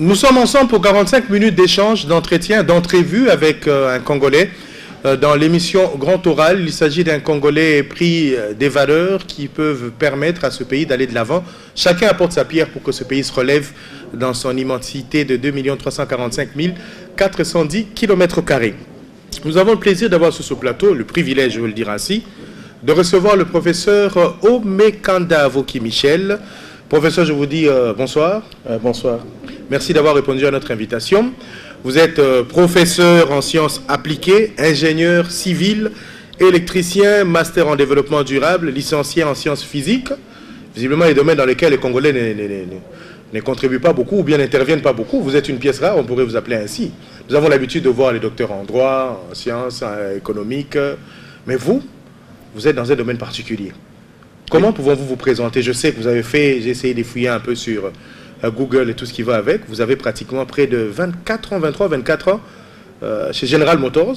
Nous sommes ensemble pour 45 minutes d'échange, d'entretien, d'entrevue avec un Congolais. Dans l'émission Grand Oral, il s'agit d'un Congolais pris des valeurs qui peuvent permettre à ce pays d'aller de l'avant. Chacun apporte sa pierre pour que ce pays se relève dans son immensité de 2 345 410 km². Nous avons le plaisir d'avoir sur ce plateau, le privilège, je veux le dire ainsi, de recevoir le professeur Omekanda Avoki Michel. Professeur, je vous dis bonsoir. Bonsoir. Merci d'avoir répondu à notre invitation. Vous êtes professeur en sciences appliquées, ingénieur civil, électricien, master en développement durable, licencié en sciences physiques. Visiblement, les domaines dans lesquels les Congolais ne contribuent pas beaucoup ou bien n'interviennent pas beaucoup. Vous êtes une pièce rare, on pourrait vous appeler ainsi. Nous avons l'habitude de voir les docteurs en droit, en sciences économiques. Mais vous êtes dans un domaine particulier. Comment pouvons-vous vous présenter? Je sais que vous avez fait, j'ai essayé de fouiller un peu sur Google et tout ce qui va avec. Vous avez pratiquement près de 24 ans chez General Motors,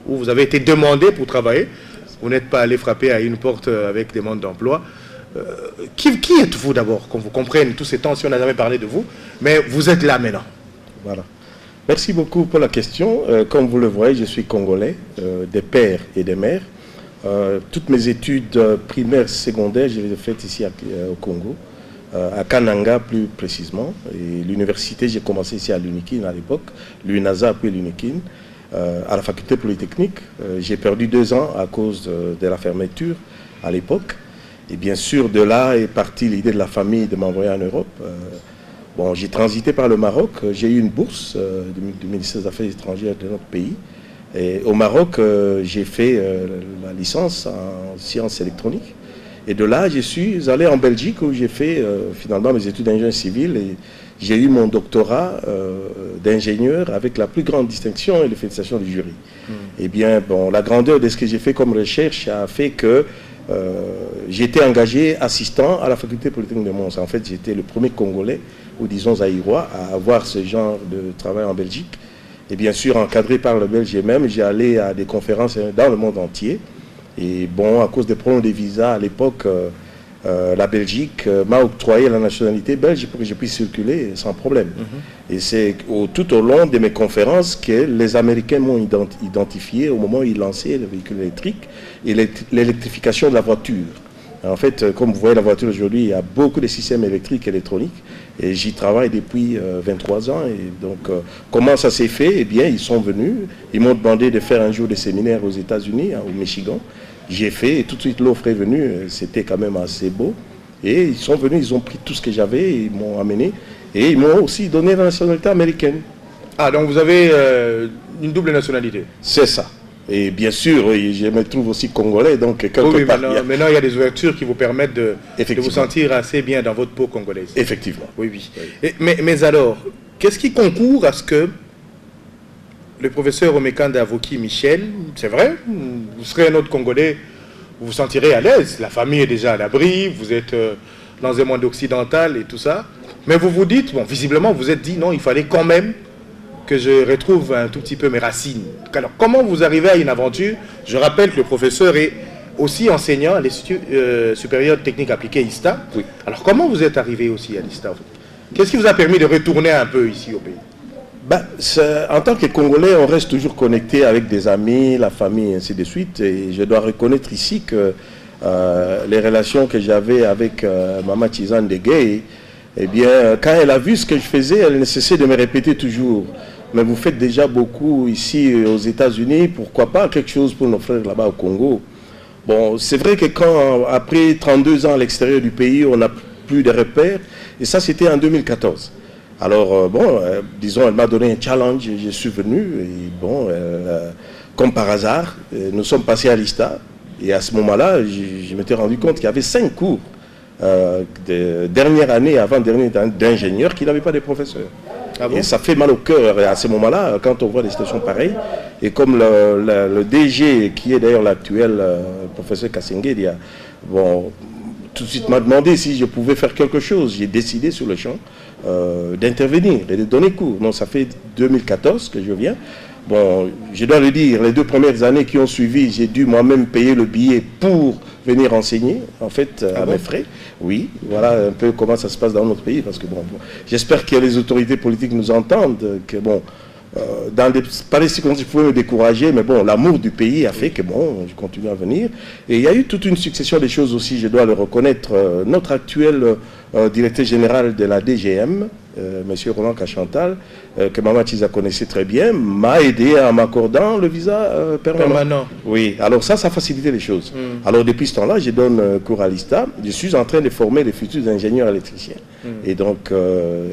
où vous avez été demandé pour travailler. Vous n'êtes pas allé frapper à une porte avec demande d'emploi. Qui êtes-vous d'abord, qu'on vous comprenne tous ces temps, si on n'a jamais parlé de vous, mais vous êtes là maintenant. Voilà. Merci beaucoup pour la question. Comme vous le voyez, je suis congolais, des pères et des mères. Toutes mes études primaires, secondaires, je les ai faites ici au Congo, à Kananga plus précisément. Et l'université, j'ai commencé ici à l'UNIKIN à l'époque, l'UNASA puis l'UNIKIN, à la faculté polytechnique. J'ai perdu 2 ans à cause de la fermeture à l'époque. Et bien sûr, de là est partie l'idée de la famille de m'envoyer en Europe. Bon, j'ai transité par le Maroc, j'ai eu une bourse du ministère des Affaires étrangères de notre pays. Et au Maroc, j'ai fait la licence en sciences électroniques. Et de là, je suis allé en Belgique où j'ai fait finalement mes études d'ingénieur civil. Et j'ai eu mon doctorat d'ingénieur avec la plus grande distinction et les félicitations du jury. Eh bien, bon, la grandeur de ce que j'ai fait comme recherche a fait que j'ai été engagé assistant à la faculté polytechnique de Mons. En fait, j'étais le premier Congolais, ou disons zaïrois, à avoir ce genre de travail en Belgique. Et bien sûr, encadré par le Belge même, j'ai allé à des conférences dans le monde entier. Et bon, à cause des problèmes de visa, à l'époque, la Belgique m'a octroyé la nationalité belge pour que je puisse circuler sans problème. Et c'est tout au long de mes conférences que les Américains m'ont identifié au moment où ils lançaient le véhicule électrique et l'électrification de la voiture. En fait, comme vous voyez la voiture aujourd'hui, il y a beaucoup de systèmes électriques et électroniques. Et j'y travaille depuis 23 ans. Et donc, comment ça s'est fait? Eh bien, ils sont venus. Ils m'ont demandé de faire un jour de séminaire aux États-Unis, au Michigan. J'ai fait et tout de suite l'offre est venue. C'était quand même assez beau. Et ils sont venus, ils ont pris tout ce que j'avais, ils m'ont amené. Et ils m'ont aussi donné la nationalité américaine. Ah, donc vous avez une double nationalité? C'est ça. Et bien sûr, je me trouve aussi congolais, donc quelque part... Maintenant, il y a des ouvertures qui vous permettent de vous sentir assez bien dans votre peau congolaise. Effectivement. Oui. Mais alors, qu'est-ce qui concourt à ce que le professeur Omekanda Avoki Michel, c'est vrai, vous serez un autre Congolais, vous vous sentirez à l'aise, la famille est déjà à l'abri, vous êtes dans un monde occidental et tout ça, mais vous vous dites, bon, visiblement, vous êtes dit, non, il fallait quand même que je retrouve un tout petit peu mes racines. Alors, comment vous arrivez à une aventure? Je rappelle que le professeur est aussi enseignant à l'Institut supérieur de technique appliquée ISTA. Oui. Alors, comment vous êtes arrivé aussi à l'ISTA? Qu'est-ce qui vous a permis de retourner un peu ici au pays? En tant que Congolais, on reste toujours connecté avec des amis, la famille, ainsi de suite. Et je dois reconnaître ici que les relations que j'avais avec Maman Tizane Degué, eh bien, quand elle a vu ce que je faisais, elle ne cessait de me répéter toujours. Mais vous faites déjà beaucoup ici aux États-Unis, pourquoi pas quelque chose pour nos frères là-bas au Congo? Bon, c'est vrai que quand, après 32 ans à l'extérieur du pays, on n'a plus de repères, et ça c'était en 2014. Alors, disons, elle m'a donné un challenge, je suis venu, et bon, comme par hasard, nous sommes passés à l'ISTA, et à ce moment-là, je m'étais rendu compte qu'il y avait 5 cours de dernière année, avant-dernière d'ingénieurs qui n'avaient pas de professeurs. Ah bon? Et ça fait mal au cœur à ce moment-là, quand on voit des situations pareilles. Et comme le DG, qui est d'ailleurs l'actuel professeur Kassengue, tout de suite m'a demandé si je pouvais faire quelque chose. J'ai décidé sur le champ d'intervenir et de donner cours. Donc ça fait 2014 que je viens. Bon, je dois le dire, les 2 premières années qui ont suivi, j'ai dû moi-même payer le billet pour venir enseigner, en fait, à mes frais. Oui, voilà un peu comment ça se passe dans notre pays, parce que bon j'espère que les autorités politiques nous entendent, que bon, dans des pareilles circonstances, il faut me décourager, mais bon, l'amour du pays a fait que bon, je continue à venir. Et il y a eu toute une succession de choses aussi, je dois le reconnaître. Notre actuel directeur général de la DGM, M. Roland Cachantal, que Mama Tisa connaissait très bien, m'a aidé en m'accordant le visa permanent. Oui, alors ça facilité les choses. Alors depuis ce temps-là, je donne cours à l'ISTA. Je suis en train de former les futurs ingénieurs électriciens. Et donc,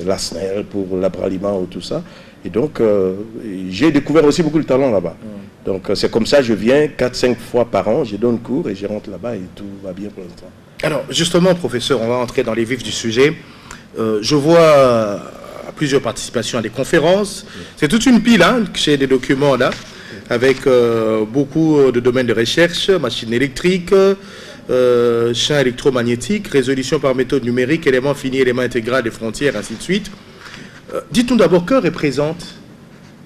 la SNEL pour l'abraliment ou tout ça. Et donc, j'ai découvert aussi beaucoup de talent là-bas. Donc, c'est comme ça, je viens 4-5 fois par an, je donne cours et je rentre là-bas et tout va bien pour l'instant. Alors, justement, professeur, on va entrer dans les vifs du sujet. Je vois plusieurs participations à des conférences. C'est toute une pile, hein, chez des documents là, avec beaucoup de domaines de recherche, machines électriques, champs électromagnétiques, résolution par méthode numérique, éléments finis, éléments intégral des frontières, ainsi de suite. Dites-nous d'abord, que représente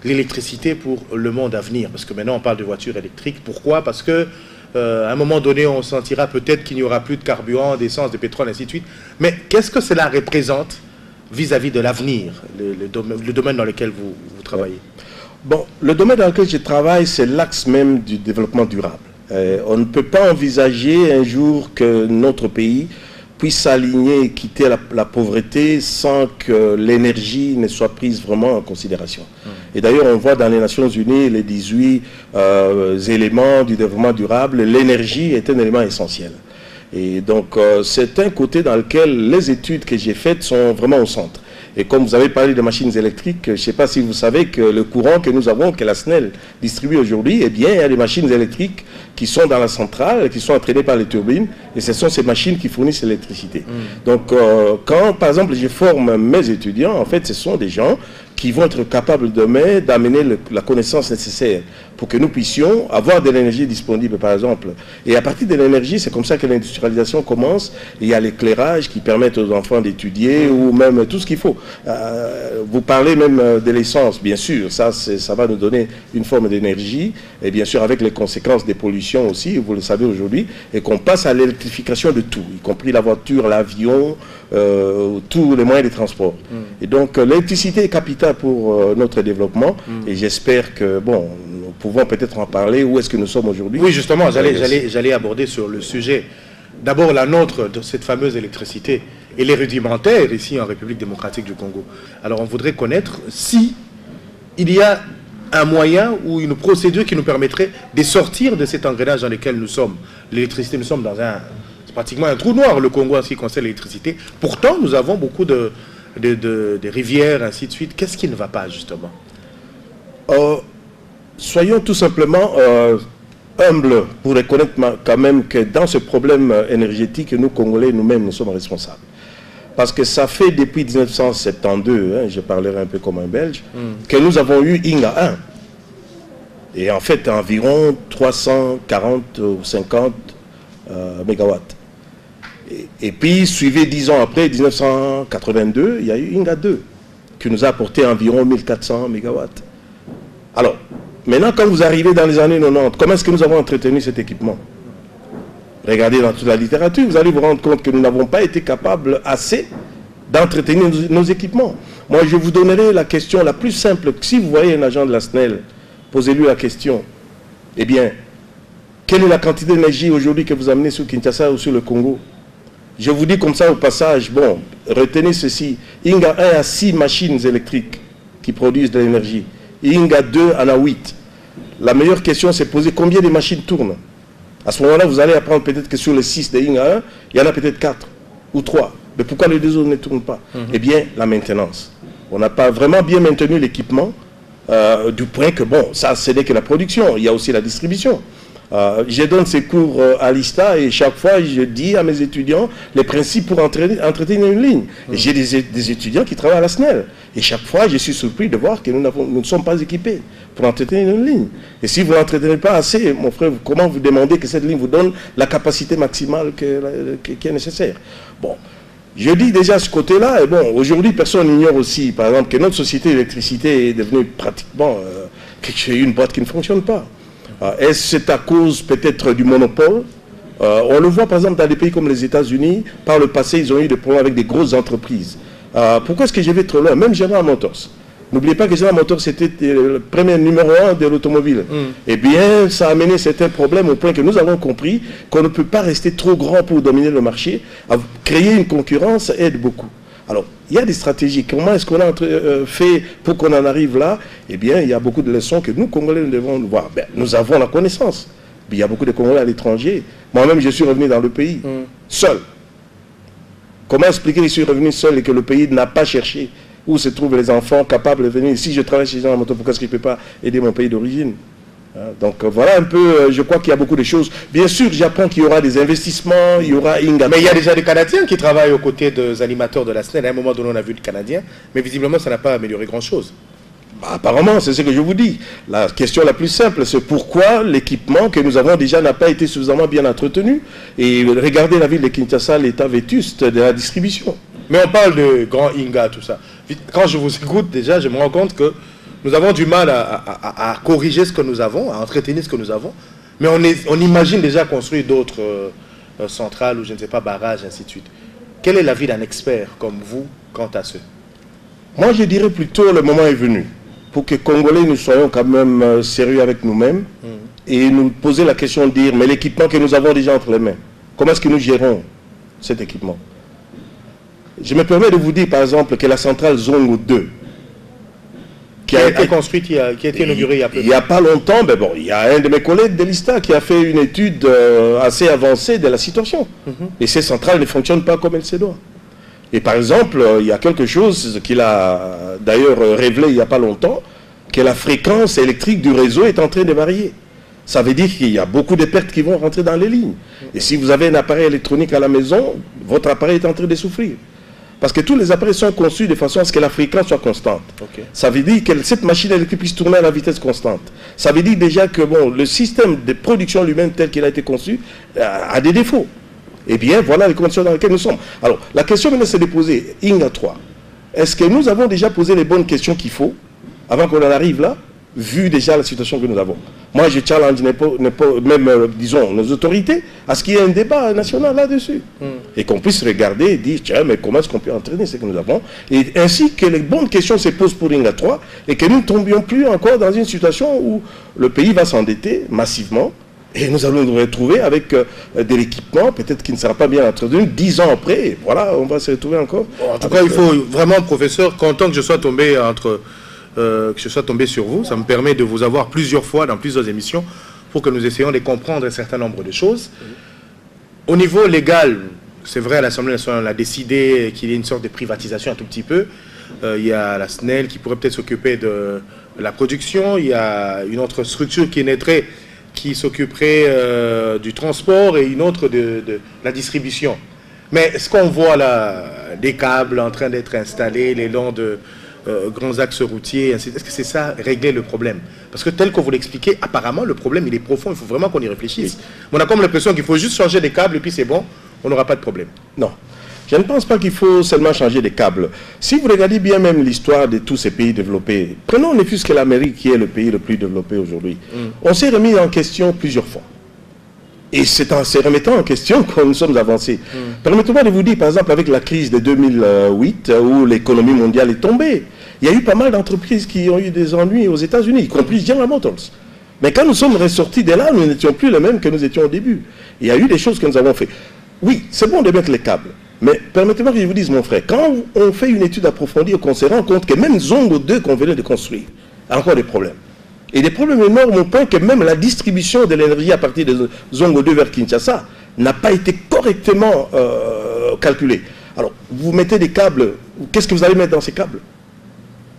l'électricité pour le monde à venir? Parce que maintenant, on parle de voitures électriques. Pourquoi? Parce que à un moment donné, on sentira peut-être qu'il n'y aura plus de carburant, d'essence, de pétrole, ainsi de suite. Mais qu'est-ce que cela représente vis-à-vis de l'avenir, le domaine dans lequel vous travaillez? Bon, le domaine dans lequel je travaille, c'est l'axe même du développement durable. On ne peut pas envisager un jour que notre pays puisse s'aligner et quitter la pauvreté sans que l'énergie ne soit prise vraiment en considération. Et d'ailleurs, on voit dans les Nations Unies les 18 éléments du développement durable, l'énergie est un élément essentiel. Et donc, c'est un côté dans lequel les études que j'ai faites sont vraiment au centre. Et comme vous avez parlé de machines électriques, je ne sais pas si vous savez que le courant que nous avons, que la SNEL distribue aujourd'hui, eh bien, il y a des machines électriques qui sont dans la centrale, qui sont entraînées par les turbines, et ce sont ces machines qui fournissent l'électricité. Donc, quand, par exemple, je forme mes étudiants, en fait, ce sont des gens qui vont être capables demain d'amener la connaissance nécessaire pour que nous puissions avoir de l'énergie disponible, par exemple. Et à partir de l'énergie, c'est comme ça que l'industrialisation commence. Il y a l'éclairage qui permet aux enfants d'étudier, ou même tout ce qu'il faut. Vous parlez même de l'essence, bien sûr, ça va nous donner une forme d'énergie, et bien sûr avec les conséquences des pollutions aussi, vous le savez aujourd'hui, et qu'on passe à l'électrification de tout, y compris la voiture, l'avion, tous les moyens de transport. Et donc l'électricité est capitale pour notre développement, et j'espère que, bon, nous pouvons peut-être en parler, où est-ce que nous sommes aujourd'hui. Oui, justement, j'allais aborder sur le sujet. D'abord, la nôtre, de cette fameuse électricité, elle est rudimentaire ici en République démocratique du Congo. Alors, on voudrait connaître si il y a un moyen ou une procédure qui nous permettrait de sortir de cet engrenage dans lequel nous sommes. L'électricité, nous sommes dans c'est pratiquement un trou noir, le Congo, en ce qui concerne l'électricité. Pourtant, nous avons beaucoup de rivières, ainsi de suite. Qu'est-ce qui ne va pas, justement? Soyons tout simplement humbles pour reconnaître quand même que dans ce problème énergétique, nous, Congolais, nous-mêmes, nous sommes responsables. Parce que ça fait depuis 1972, hein, je parlerai un peu comme un Belge, que nous avons eu Inga 1. Et en fait, environ 340 ou 50 mégawatts. Et puis, suivi 10 ans après, 1982, il y a eu Inga 2, qui nous a apporté environ 1400 mégawatts. Alors, maintenant, quand vous arrivez dans les années 90, comment est-ce que nous avons entretenu cet équipement? Regardez dans toute la littérature, vous allez vous rendre compte que nous n'avons pas été capables assez d'entretenir nos équipements. Moi, je vous donnerai la question la plus simple. Si vous voyez un agent de la SNEL, posez-lui la question. Eh bien, quelle est la quantité d'énergie aujourd'hui que vous amenez sur Kinshasa ou sur le Congo? Je vous dis comme ça au passage, bon, retenez ceci. Inga 1 a 6 machines électriques qui produisent de l'énergie. Inga 2 en a 8. La meilleure question, c'est poser combien de machines tournent. À ce moment-là, vous allez apprendre peut-être que sur les 6 de Inga 1, il y en a peut-être 4 ou 3. Mais pourquoi les 2 autres ne tournent pas? Eh bien, la maintenance. On n'a pas vraiment bien maintenu l'équipement, du point que, bon, ça, ce n'est que la production. Il y a aussi la distribution. Je donne ces cours à l'ISTA et chaque fois, je dis à mes étudiants les principes pour entretenir une ligne. Et j'ai des étudiants qui travaillent à la SNEL. Et chaque fois, je suis surpris de voir que nous ne sommes pas équipés pour entretenir une ligne. Et si vous ne l'entretenez pas assez, mon frère, comment vous demandez que cette ligne vous donne la capacité maximale qui est nécessaire? Bon, je dis déjà ce côté-là, et bon, aujourd'hui, personne n'ignore aussi, par exemple, que notre société d'électricité est devenue pratiquement qu'il y ait une boîte qui ne fonctionne pas. Est-ce que c'est à cause peut-être du monopole? On le voit par exemple dans des pays comme les États-Unis. Par le passé, ils ont eu des problèmes avec des grosses entreprises. Pourquoi est-ce que je vais trop loin? Même General Motors. N'oubliez pas que General Motors, c'était le premier numéro 1 de l'automobile. Eh bien, ça a amené certains problèmes au point que nous avons compris qu'on ne peut pas rester trop grand pour dominer le marché. Créer une concurrence aide beaucoup. Alors, il y a des stratégies. Comment est-ce qu'on a fait pour qu'on en arrive là? Eh bien, il y a beaucoup de leçons que nous, Congolais, nous devons voir. Ben, nous avons la connaissance. Il y a beaucoup de Congolais à l'étranger. Moi-même, je suis revenu dans le pays, seul. Comment expliquer que je suis revenu seul et que le pays n'a pas cherché où se trouvent les enfants capables de venir? Si je travaille chez Jean Moto, pourquoi est-ce que je ne peux pas aider mon pays d'origine? Donc voilà un peu, je crois qu'il y a beaucoup de choses. Bien sûr, j'apprends qu'il y aura des investissements, il y aura Inga. Mais il y a déjà des Canadiens qui travaillent aux côtés des animateurs de la SNEL. À un moment donné, on a vu des Canadiens, mais visiblement, ça n'a pas amélioré grand-chose. Bah, apparemment, c'est ce que je vous dis. La question la plus simple, c'est pourquoi l'équipement que nous avons déjà n'a pas été suffisamment bien entretenu. Et regardez la ville de Kinshasa, l'état vétuste de la distribution. Mais on parle de grand Inga, tout ça. Quand je vous écoute, déjà, je me rends compte que nous avons du mal à corriger ce que nous avons, à entretenir ce que nous avons. Mais on imagine déjà construire d'autres centrales ou je ne sais pas, barrages, ainsi de suite. Quel est l'avis d'un expert comme vous quant à ce? Moi, je dirais plutôt le moment est venu pour que Congolais, nous soyons quand même sérieux avec nous-mêmes et nous poser la question de dire, mais l'équipement que nous avons déjà entre les mains, comment est-ce que nous gérons cet équipement? Je me permets de vous dire, par exemple, que la centrale Zongo 2, qui a été construite, qui a été inaugurée il n'y a pas longtemps, mais bon, il y a un de mes collègues de l'ISTA qui a fait une étude assez avancée de la situation. Et ces centrales ne fonctionnent pas comme elles se doivent. Et par exemple, il y a quelque chose qu'il a d'ailleurs révélé il n'y a pas longtemps, que la fréquence électrique du réseau est en train de varier. Ça veut dire qu'il y a beaucoup de pertes qui vont rentrer dans les lignes. Et si vous avez un appareil électronique à la maison, votre appareil est en train de souffrir. Parce que tous les appareils sont conçus de façon à ce que la fréquence soit constante. Ça veut dire que cette machine électrique puisse tourner à la vitesse constante. Ça veut dire déjà que bon, le système de production lui-même tel qu'il a été conçu a des défauts. Eh bien, voilà les conditions dans lesquelles nous sommes. Alors, la question maintenant, c'est de poser, Inga 3, est-ce que nous avons déjà posé les bonnes questions qu'il faut, avant qu'on en arrive là, vu déjà la situation que nous avons? Moi, je challenge même, disons, nos autorités, à ce qu'il y ait un débat national là-dessus. Et qu'on puisse regarder et dire, tiens, mais comment est-ce qu'on peut entraîner ce que nous avons? Et ainsi que les bonnes questions se posent pour Inga 3, et que nous ne tombions plus encore dans une situation où le pays va s'endetter massivement, et nous allons nous retrouver avec de l'équipement, peut-être qui ne sera pas bien entretenu, 10 ans après, et voilà, on va se retrouver encore. En tout cas, il faut vraiment, professeur, content que je sois tombé sur vous, ça me permet de vous avoir plusieurs fois dans plusieurs émissions pour que nous essayions de comprendre un certain nombre de choses. Au niveau légal, c'est vrai, l'Assemblée nationale a décidé qu'il y ait une sorte de privatisation un tout petit peu. Il y a la SNEL qui pourrait peut-être s'occuper de la production, il y a une autre structure qui naîtrait, qui s'occuperait du transport et une autre de la distribution. Mais ce qu'on voit là, des câbles en train d'être installés, les longs de grands axes routiers, est-ce que c'est ça régler le problème? Parce que tel que vous l'expliquez, apparemment le problème il est profond, il faut vraiment qu'on y réfléchisse. On a comme l'impression qu'il faut juste changer des câbles et puis c'est bon, on n'aura pas de problème. Non. Je ne pense pas qu'il faut seulement changer des câbles. Si vous regardez bien même l'histoire de tous ces pays développés, prenons ne fût-ce que l'Amérique qui est le pays le plus développé aujourd'hui. On s'est remis en question plusieurs fois. Et c'est en se remettant en question que nous sommes avancés. Permettez-moi de vous dire, par exemple, avec la crise de 2008, où l'économie mondiale est tombée, il y a eu pas mal d'entreprises qui ont eu des ennuis aux États-Unis, y compris General Motors. Mais quand nous sommes ressortis de là, nous n'étions plus les mêmes que nous étions au début. Il y a eu des choses que nous avons fait. Oui, c'est bon de mettre les câbles. Mais permettez-moi que je vous dise, mon frère, quand on fait une étude approfondie, on se rend compte que même Zongo 2 qu'on venait de construire a encore des problèmes. Et des problèmes énormes au point que même la distribution de l'énergie à partir de Zongo 2 vers Kinshasa n'a pas été correctement calculée. Alors, vous mettez des câbles, qu'est-ce que vous allez mettre dans ces câbles?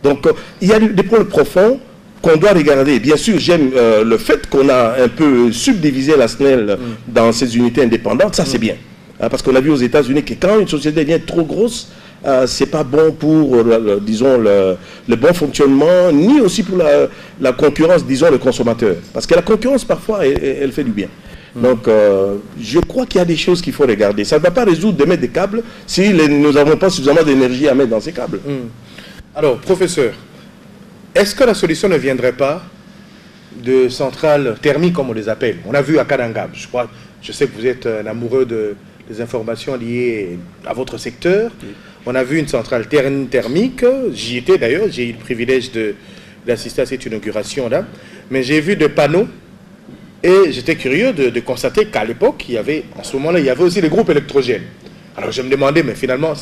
Donc, il y a des problèmes profonds qu'on doit regarder. Bien sûr, j'aime le fait qu'on a un peu subdivisé la SNEL dans ces unités indépendantes, ça c'est bien. Parce qu'on a vu aux États-Unis que quand une société devient trop grosse, c'est pas bon pour, disons, le bon fonctionnement, ni aussi pour la concurrence, disons, le consommateur. Parce que la concurrence, parfois, elle fait du bien. Donc, je crois qu'il y a des choses qu'il faut regarder. Ça ne va pas résoudre de mettre des câbles si nous n'avons pas suffisamment d'énergie à mettre dans ces câbles. Alors, professeur, est-ce que la solution ne viendrait pas de centrales thermiques, comme on les appelle. On a vu à Kananga, je sais que vous êtes un amoureux des informations liées à votre secteur. Oui. On a vu une centrale thermique, j'y étais d'ailleurs, j'ai eu le privilège d'assister à cette inauguration-là, mais j'ai vu des panneaux et j'étais curieux de constater qu'à l'époque, en ce moment-là, il y avait aussi les groupes électrogènes. Alors je me demandais, mais finalement,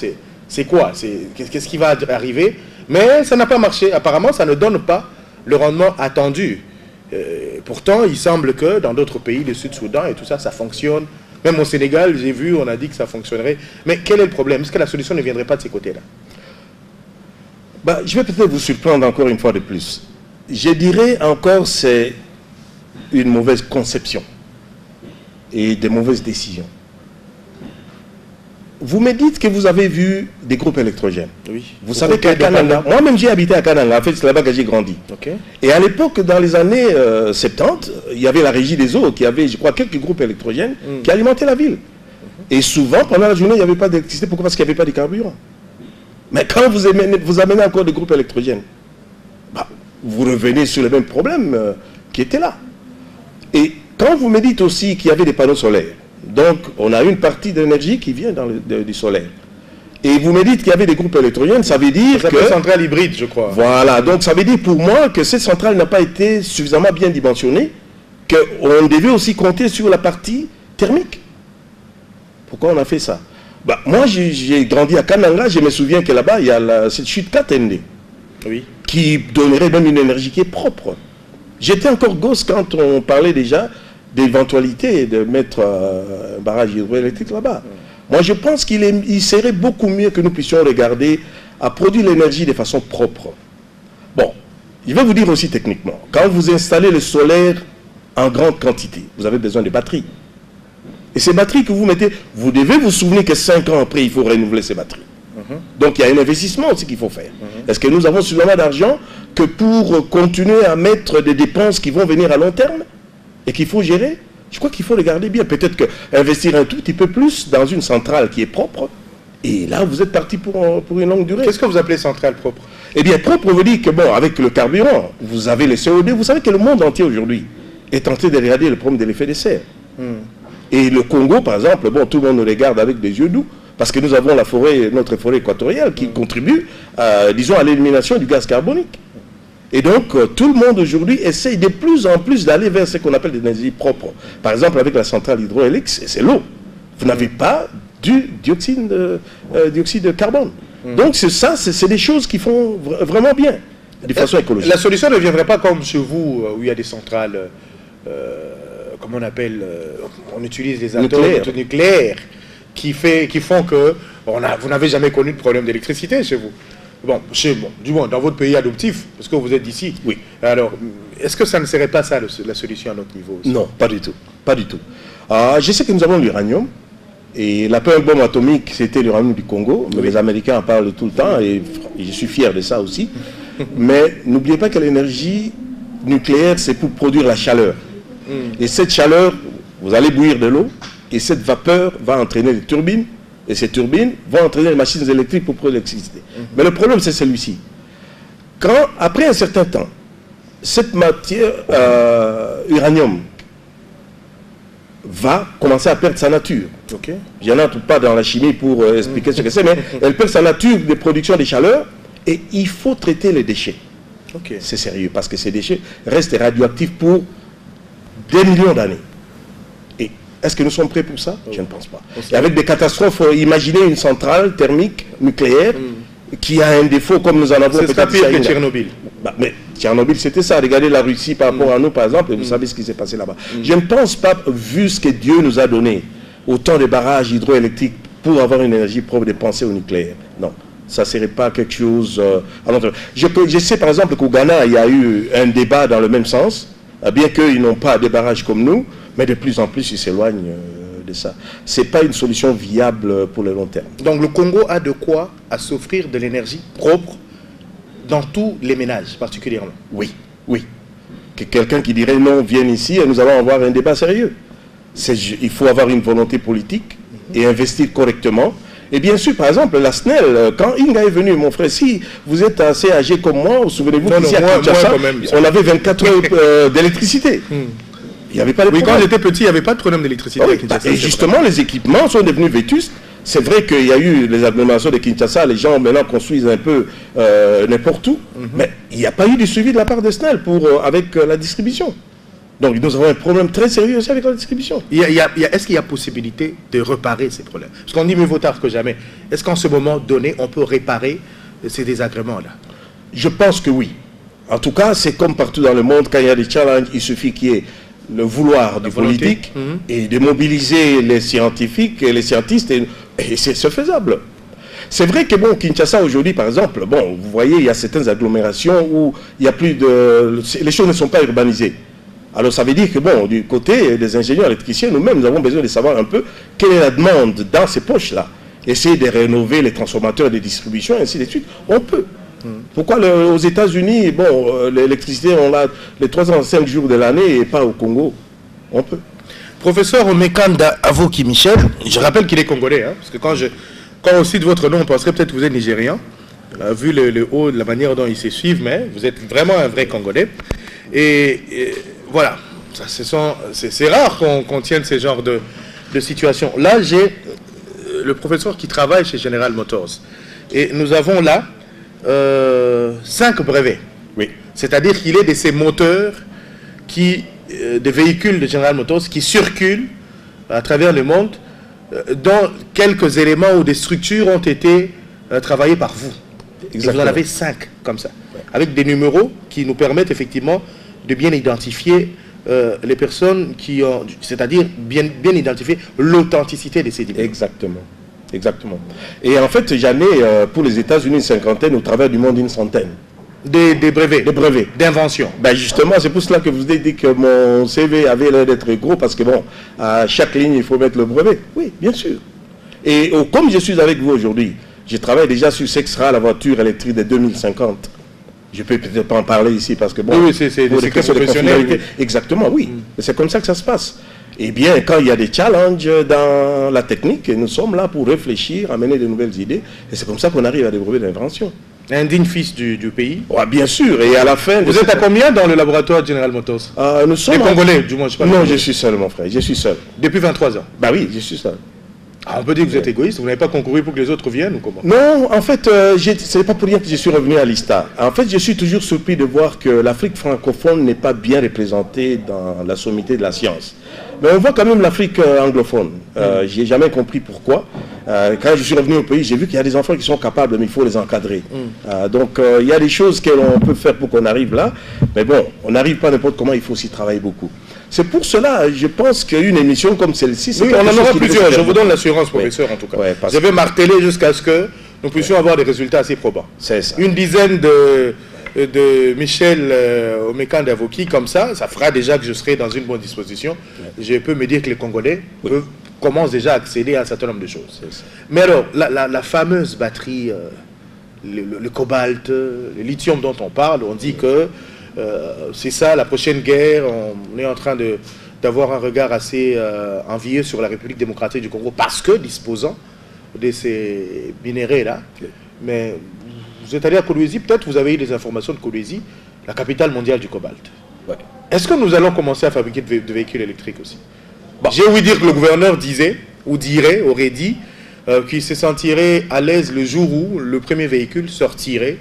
c'est quoi? Qu'est-ce qui va arriver? Mais ça n'a pas marché. Apparemment, ça ne donne pas le rendement attendu. Pourtant, il semble que dans d'autres pays, le Sud-Soudan et tout ça, ça fonctionne. Même au Sénégal, j'ai vu, on a dit que ça fonctionnerait. Mais quel est le problème? Est-ce que la solution ne viendrait pas de ces côtés-là? Je vais peut-être vous surprendre encore une fois de plus. Je dirais encore c'est une mauvaise conception et des mauvaises décisions. Vous me dites que vous avez vu des groupes électrogènes. Oui. Vous savez qu'à Kananga, moi-même j'ai habité à Kananga, en fait c'est là-bas que j'ai grandi. Okay. Et à l'époque, dans les années 70, il y avait la régie des eaux qui avait, je crois, quelques groupes électrogènes qui alimentaient la ville. Et souvent, pendant la journée, il n'y avait pas d'électricité. Pourquoi? Parce qu'il n'y avait pas de carburant. Mais quand vous amenez encore des groupes électrogènes, vous revenez sur le même problème qui était là. Et quand vous me dites aussi qu'il y avait des panneaux solaires, donc on a une partie d'énergie qui vient du solaire. Et vous me dites qu'il y avait des groupes électrogènes, ça veut dire que... C'est une centrale hybride, je crois. Voilà, donc ça veut dire pour moi que cette centrale n'a pas été suffisamment bien dimensionnée, qu'on devait aussi compter sur la partie thermique. Pourquoi on a fait ça? Moi, j'ai grandi à Kananga, je me souviens que là-bas, il y a cette chute Katende, oui, qui donnerait même une énergie qui est propre. J'étais encore gosse quand on parlait déjà d'éventualité de mettre un barrage hydroélectrique là-bas. Moi, je pense qu'il serait beaucoup mieux que nous puissions regarder à produire l'énergie de façon propre. Bon, je vais vous dire aussi techniquement, quand vous installez le solaire en grande quantité, vous avez besoin de batteries. Et ces batteries que vous mettez, vous devez vous souvenir que 5 ans après, il faut renouveler ces batteries. Donc, il y a un investissement aussi qu'il faut faire. Est-ce que nous avons suffisamment d'argent que pour continuer à mettre des dépenses qui vont venir à long terme et qu'il faut gérer? Je crois qu'il faut regarder bien. Peut-être qu'investir un tout petit peu plus dans une centrale qui est propre, et là, vous êtes parti pour une longue durée. Qu'est-ce que vous appelez centrale propre? Eh bien, propre veut dire que, bon, avec le carburant, vous avez le CO2. Vous savez que le monde entier aujourd'hui est en train de regarder le problème de l'effet de serre. Et le Congo, par exemple, bon, tout le monde nous regarde avec des yeux doux, parce que nous avons notre forêt équatoriale qui contribue, disons, à l'élimination du gaz carbonique. Et donc, tout le monde aujourd'hui essaye de plus en plus d'aller vers ce qu'on appelle des énergies propres. Par exemple, avec la centrale hydraulique, c'est l'eau. Vous n'avez pas du dioxyde de carbone. Donc, c'est des choses qui font vraiment bien, de façon écologique. La solution ne viendrait pas comme chez vous, où il y a des centrales, comment on appelle, on utilise les atomes nucléaires qui font que vous n'avez jamais connu de problème d'électricité chez vous. Bon, du moins, dans votre pays adoptif, parce que vous êtes d'ici. Oui. Alors, est-ce que ça ne serait pas ça la solution à notre niveau aussi? Non, pas du tout. Pas du tout. Je sais que nous avons l'uranium, et la première bombe atomique, c'était l'uranium du Congo, mais les Américains en parlent tout le temps, et je suis fier de ça aussi. Mais n'oubliez pas que l'énergie nucléaire, c'est pour produire la chaleur. Et cette chaleur, vous allez bouillir de l'eau, et cette vapeur va entraîner des turbines, et ces turbines vont entraîner les machines électriques pour produire l'électricité. Mais le problème, c'est celui-ci. Après un certain temps, cette matière, uranium, va commencer à perdre sa nature. Okay. Je n'entre pas dans la chimie pour expliquer ce que c'est, mais elle perd sa nature de production de chaleur, et il faut traiter les déchets. Okay. C'est sérieux, parce que ces déchets restent radioactifs pour des millions d'années. Est-ce que nous sommes prêts pour ça? Je ne pense pas. Et avec des catastrophes, imaginez une centrale thermique nucléaire qui a un défaut comme nous en avons peut-être. C'est pire que Tchernobyl. Mais Tchernobyl, c'était ça. Regardez la Russie par rapport à nous, par exemple, et vous savez ce qui s'est passé là-bas. Je ne pense pas, vu ce que Dieu nous a donné, autant de barrages hydroélectriques pour avoir une énergie propre, de penser au nucléaire. Non. Ça ne serait pas quelque chose... Je sais par exemple qu'au Ghana, il y a eu un débat dans le même sens, bien qu'ils n'ont pas des barrages comme nous, mais de plus en plus, ils s'éloignent de ça. Ce n'est pas une solution viable pour le long terme. Donc le Congo a de quoi à s'offrir de l'énergie propre dans tous les ménages, particulièrement? Oui, oui. Que quelqu'un qui dirait non, vienne ici et nous allons avoir un débat sérieux. Il faut avoir une volonté politique et investir correctement. Et bien sûr, par exemple, la SNEL, quand Inga est venu, mon frère, si vous êtes assez âgé comme moi, vous souvenez-vous qu'ici à Kinshasa, on avait 24 heures d'électricité. Il n'y avait pas de problème. Quand j'étais petit, il n'y avait pas de problème d'électricité à Kinshasa. Et justement, les équipements sont devenus vétustes. C'est vrai qu'il y a eu les agglomérations de Kinshasa, les gens maintenant construisent un peu n'importe où, mais il n'y a pas eu de suivi de la part de SNEL avec la distribution. Donc nous avons un problème très sérieux aussi avec la distribution. Est-ce qu'il y a possibilité de réparer ces problèmes? Parce qu'on dit mieux vaut tard que jamais. Est-ce qu'en ce moment donné, on peut réparer ces désagréments-là? Je pense que oui. En tout cas, c'est comme partout dans le monde, quand il y a des challenges, il suffit qu'il y ait le vouloir du politique et de mobiliser les scientifiques et les scientistes, et c'est faisable. C'est vrai que bon, Kinshasa aujourd'hui, par exemple, bon, vous voyez, il y a certaines agglomérations où il y a plus de... les choses ne sont pas urbanisées. Alors ça veut dire que bon, du côté des ingénieurs électriciens, nous-mêmes, nous avons besoin de savoir un peu quelle est la demande dans ces poches-là. Essayer de rénover les transformateurs de distribution, et ainsi de suite. On peut. Pourquoi aux États-Unis, bon, l'électricité, on l'a les 305 jours de l'année et pas au Congo? On peut. Professeur Omekanda Avoki Michel, je rappelle qu'il est congolais, hein, parce que quand on cite votre nom, on penserait peut-être que vous êtes nigérian, vu le haut, la manière dont ils se suivent, mais vous êtes vraiment un vrai Congolais. Et voilà, c'est rare qu'on tienne ce genre de situation. Là, j'ai le professeur qui travaille chez General Motors. Et nous avons là 5 brevets. Oui. C'est-à-dire qu'il est de ces moteurs des véhicules de General Motors qui circulent à travers le monde, dont quelques éléments ou des structures ont été travaillés par vous. Exactement. Et vous en avez 5 comme ça, avec des numéros qui nous permettent effectivement de bien identifier les personnes qui ont, c'est-à-dire bien identifier l'authenticité de ces diplômes. Exactement. Exactement. Et en fait, j'en ai pour les États-Unis une cinquantaine, au travers du monde une centaine. Des brevets. Des brevets. D'invention. Ben justement, c'est pour cela que je vous ai dit que mon CV avait l'air d'être gros, parce que bon, à chaque ligne, il faut mettre le brevet. Oui, bien sûr. Et comme je suis avec vous aujourd'hui, je travaille déjà sur ce qui sera la voiture électrique de 2050. Je peux peut-être pas en parler ici parce que bon, oui, c'est des questions professionnelles. Oui. Exactement, oui. C'est comme ça que ça se passe. Eh bien, quand il y a des challenges dans la technique, nous sommes là pour réfléchir, amener de nouvelles idées. Et c'est comme ça qu'on arrive à des brevets d'invention. Un digne fils du pays. Ouais, bien sûr. Et à la fin... Vous êtes à combien dans le laboratoire General Motors? Nous sommes... Les Congolais, du moins, je sais pas. Non, je suis seul, mon frère. Je suis seul. Depuis 23 ans? Bah oui, je suis seul. Ah, on peut dire que vous êtes égoïste, vous n'avez pas concouru pour que les autres viennent ou comment? Non, en fait, ce n'est pas pour rien que je suis revenu à l'ISTA. En fait, je suis toujours surpris de voir que l'Afrique francophone n'est pas bien représentée dans la sommité de la science. Mais on voit quand même l'Afrique anglophone. Je n'ai jamais compris pourquoi. Quand je suis revenu au pays, j'ai vu qu'il y a des enfants qui sont capables, mais il faut les encadrer. Donc, il y a des choses qu'on peut faire pour qu'on arrive là. Mais bon, on n'arrive pas n'importe comment, il faut aussi travailler beaucoup. C'est pour cela, je pense qu'une émission comme celle-ci... Oui, on en aura plusieurs, je vous donne l'assurance, professeur, en tout cas. Ouais, je vais marteler jusqu'à ce que nous puissions avoir des résultats assez probants. C'est ça. Une dizaine de Michel Omekanda Avoki, comme ça fera déjà que je serai dans une bonne disposition. Je peux me dire que les Congolais commencent déjà à accéder à un certain nombre de choses. Mais alors, la fameuse batterie, le cobalt, le lithium dont on parle, on dit que c'est ça la prochaine guerre. On est en train d'avoir un regard assez envieux sur la République démocratique du Congo parce que disposant de ces minéraux-là. Mais vous êtes allé à Kolwezi, peut-être vous avez eu des informations de Kolwezi, la capitale mondiale du cobalt. Ouais. Est-ce que nous allons commencer à fabriquer de véhicules électriques aussi? Bon. J'ai ouï dire que le gouverneur aurait dit qu'il se sentirait à l'aise le jour où le premier véhicule sortirait,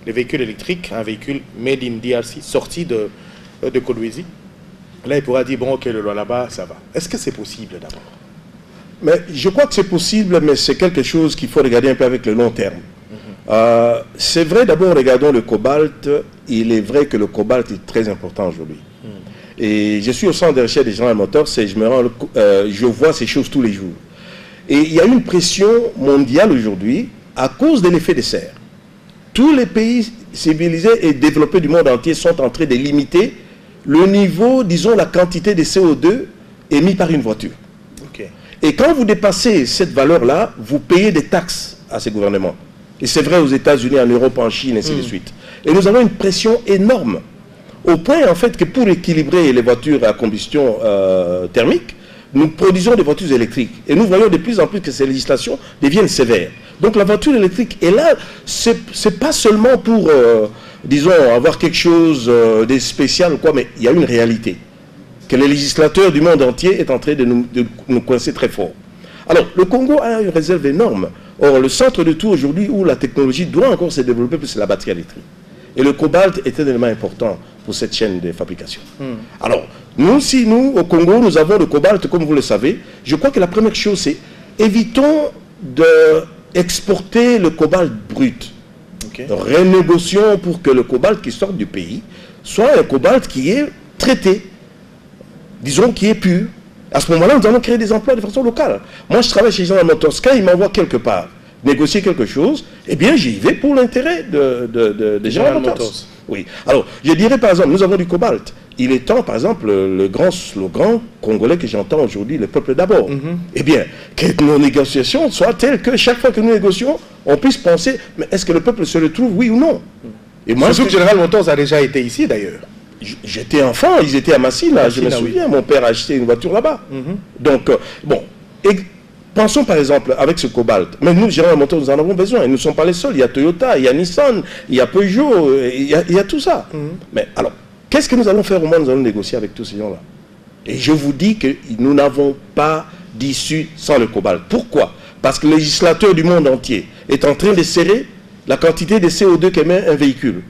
les véhicules électriques, un véhicule made in DRC, sorti de Kolwezi. Là, il pourra dire, bon, ok, le là-bas, ça va. Est-ce que c'est possible d'abord? Mais je crois que c'est possible, mais c'est quelque chose qu'il faut regarder un peu avec le long terme. C'est vrai, d'abord, regardons le cobalt. Il est vrai que le cobalt est très important aujourd'hui. Et je suis au centre de recherche des General Motors et je vois ces choses tous les jours. Et il y a une pression mondiale aujourd'hui à cause de l'effet de serre. Tous les pays civilisés et développés du monde entier sont en train de limiter le niveau, disons, la quantité de CO2 émis par une voiture. Okay. Et quand vous dépassez cette valeur-là, vous payez des taxes à ces gouvernements. Et c'est vrai aux États-Unis, en Europe, en Chine, et ainsi de suite. Et nous avons une pression énorme. Au point, en fait, que pour équilibrer les voitures à combustion thermique, nous produisons des voitures électriques. Et nous voyons de plus en plus que ces législations deviennent sévères. Donc la voiture électrique est là, c'est pas seulement pour, disons, avoir quelque chose de spécial ou quoi, mais il y a une réalité. Que les législateurs du monde entier est en train de nous coincer très fort. Alors, le Congo a une réserve énorme. Or, le centre de tout aujourd'hui où la technologie doit encore se développer, c'est la batterie électrique. Et le cobalt est un élément important pour cette chaîne de fabrication. Alors, nous, au Congo, nous avons le cobalt, comme vous le savez. Je crois que la première chose, c'est évitons d'exporter le cobalt brut. Okay. Renégocions pour que le cobalt qui sort du pays soit un cobalt qui est traité, disons qui est pur. À ce moment-là, nous allons créer des emplois de façon locale. Moi, je travaille chez General Motors. Quand ils m'envoient quelque part négocier quelque chose, eh bien, j'y vais pour l'intérêt de General Motors. Oui. Alors, je dirais par exemple, nous avons du cobalt. Il est temps, par exemple, le grand slogan congolais que j'entends aujourd'hui, le peuple d'abord. Eh bien, que nos négociations soient telles que chaque fois que nous négocions, on puisse penser, mais est-ce que le peuple se retrouve, oui ou non? Et moi, surtout que General Motors a déjà été ici, d'ailleurs. J'étais enfant, ils étaient à Massina, je me souviens, mon père a acheté une voiture là-bas. Donc, bon, et pensons par exemple avec ce cobalt, mais nous, General Motors, nous en avons besoin, et nous ne sommes pas les seuls, il y a Toyota, il y a Nissan, il y a Peugeot, il y a tout ça. Mais alors, qu'est-ce que nous allons faire au moins? Nous allons négocier avec tous ces gens-là. Et je vous dis que nous n'avons pas d'issue sans le cobalt. Pourquoi? Parce que le législateur du monde entier est en train de serrer la quantité de CO2 qu'émet un véhicule.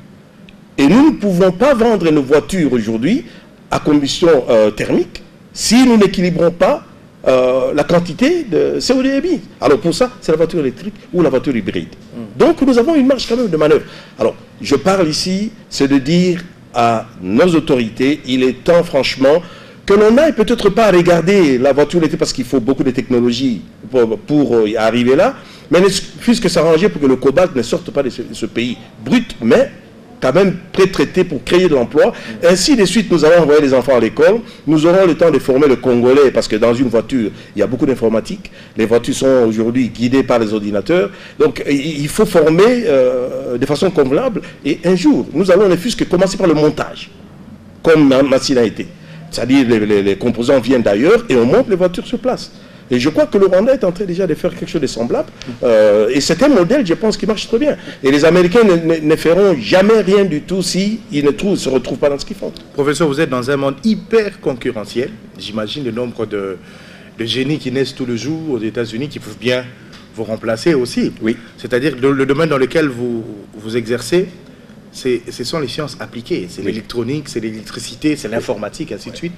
Et nous ne pouvons pas vendre nos voitures aujourd'hui à combustion thermique si nous n'équilibrons pas la quantité de CO2 émis. Alors pour ça, c'est la voiture électrique ou la voiture hybride. Donc nous avons une marge quand même de manœuvre. Alors je parle ici, c'est de dire à nos autorités, il est temps franchement que l'on n'aille peut-être pas regarder la voiture électrique parce qu'il faut beaucoup de technologies pour y arriver là, mais puisque s'arranger pour que le cobalt ne sorte pas de ce pays brut, mais quand même pré-traité pour créer de l'emploi. Ainsi de suite, nous allons envoyer les enfants à l'école. Nous aurons le temps de former le Congolais, parce que dans une voiture, il y a beaucoup d'informatique. Les voitures sont aujourd'hui guidées par les ordinateurs. Donc, il faut former de façon convenable. Et un jour, nous allons ne fût-ce que commencer par le montage, comme Massina a été. C'est-à-dire les composants viennent d'ailleurs et on monte les voitures sur place. Et je crois que le Rwanda est en train déjà de faire quelque chose de semblable. Et c'est un modèle, je pense, qui marche très bien. Et les Américains ne feront jamais rien du tout s'ils ne se retrouvent pas dans ce qu'ils font. Professeur, vous êtes dans un monde hyper concurrentiel. J'imagine le nombre de génies qui naissent tous les jours aux États-Unis qui peuvent bien vous remplacer aussi. Oui. C'est-à-dire que le domaine dans lequel vous exercez, ce sont les sciences appliquées. C'est l'électronique, c'est l'électricité, c'est l'informatique, ainsi de suite.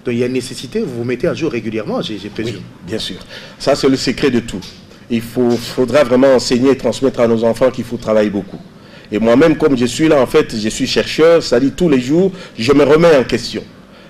Donc il y a une nécessité, vous vous mettez à jour régulièrement, j'ai présume. Oui, bien sûr. Ça, c'est le secret de tout. Il faudra vraiment enseigner et transmettre à nos enfants qu'il faut travailler beaucoup. Et moi-même, comme je suis là, en fait, je suis chercheur, c'est-à-dire tous les jours, je me remets en question.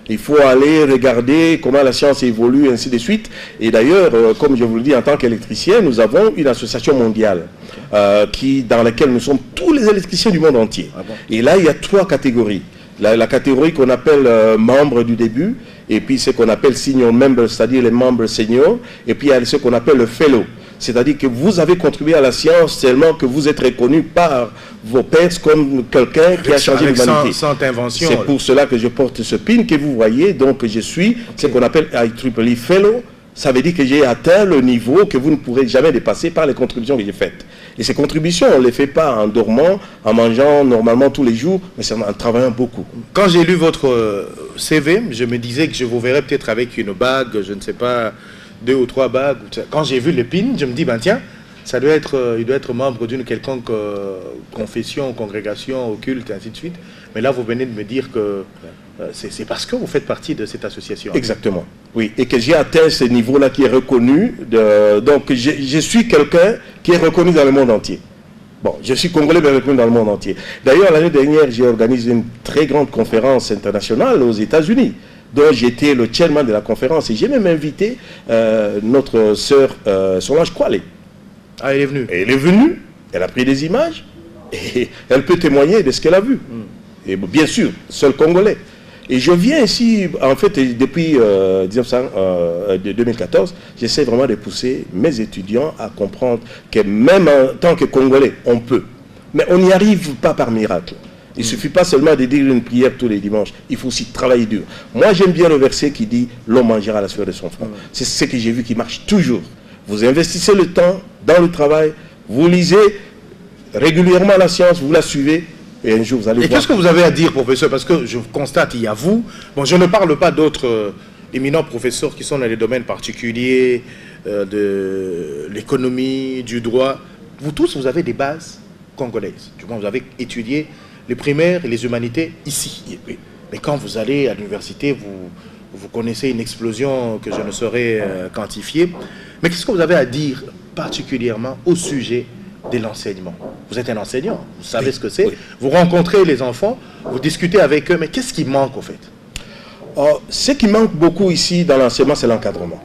Il faut aller regarder comment la science évolue, ainsi de suite. Et d'ailleurs, comme je vous le dis, en tant qu'électricien, nous avons une association mondiale dans laquelle nous sommes tous les électriciens du monde entier. Ah bon? Et là, il y a 3 catégories. La catégorie qu'on appelle membres du début, et puis ce qu'on appelle senior members, c'est-à-dire les membres seniors, et puis il y a ce qu'on appelle le fellow. C'est-à-dire que vous avez contribué à la science tellement que vous êtes reconnu par vos pairs comme quelqu'un qui a changé l'humanité. Sans invention. C'est pour cela que je porte ce pin que vous voyez. Donc je suis ce qu'on appelle IEEE Fellow. Ça veut dire que j'ai atteint le niveau que vous ne pourrez jamais dépasser par les contributions que j'ai faites. Et ces contributions, on ne les fait pas en dormant, en mangeant normalement tous les jours, mais c'est en travaillant beaucoup. Quand j'ai lu votre CV, je me disais que je vous verrais peut-être avec une bague, je ne sais pas, 2 ou 3 bagues. Quand j'ai vu le pin, je me dis, ben tiens, il doit être membre d'une quelconque confession, congrégation, occulte, et ainsi de suite. Mais là, vous venez de me dire que c'est parce que vous faites partie de cette association. Exactement, oui. Et que j'ai atteint ce niveau-là qui est reconnu. Donc, je suis quelqu'un qui est reconnu dans le monde entier. Bon, je suis congolais, mais reconnu dans le monde entier. D'ailleurs, l'année dernière, j'ai organisé une très grande conférence internationale aux États-Unis, dont j'étais le chairman de la conférence. Et j'ai même invité notre sœur Solange Kwale. Ah, elle est venue. Elle est venue, elle a pris des images, et elle peut témoigner de ce qu'elle a vu. Et bien sûr, seul Congolais. Et je viens ici, en fait, depuis 2014, j'essaie vraiment de pousser mes étudiants à comprendre que même en tant que Congolais, on peut. Mais on n'y arrive pas par miracle. Il ne suffit pas seulement de dire une prière tous les dimanches. Il faut aussi travailler dur. Moi, j'aime bien le verset qui dit « L'homme mangera la sueur de son front ». C'est ce que j'ai vu qui marche toujours. Vous investissez le temps dans le travail, vous lisez régulièrement la science, vous la suivez, et un jour vous allez voir. Et qu'est-ce que vous avez à dire, professeur? Parce que je constate, il y a vous. Bon, je ne parle pas d'autres éminents professeurs qui sont dans les domaines particuliers de l'économie, du droit. Vous tous, vous avez des bases congolaises. Du moins, vous avez étudié les primaires et les humanités ici. Mais quand vous allez à l'université, vous connaissez une explosion que je ne saurais quantifier. Mais qu'est-ce que vous avez à dire particulièrement au sujet de l'enseignement? Vous êtes un enseignant, vous savez ce que c'est. Vous rencontrez les enfants, vous discutez avec eux, mais qu'est-ce qui manque au fait? Ce qui manque beaucoup ici dans l'enseignement, c'est l'encadrement.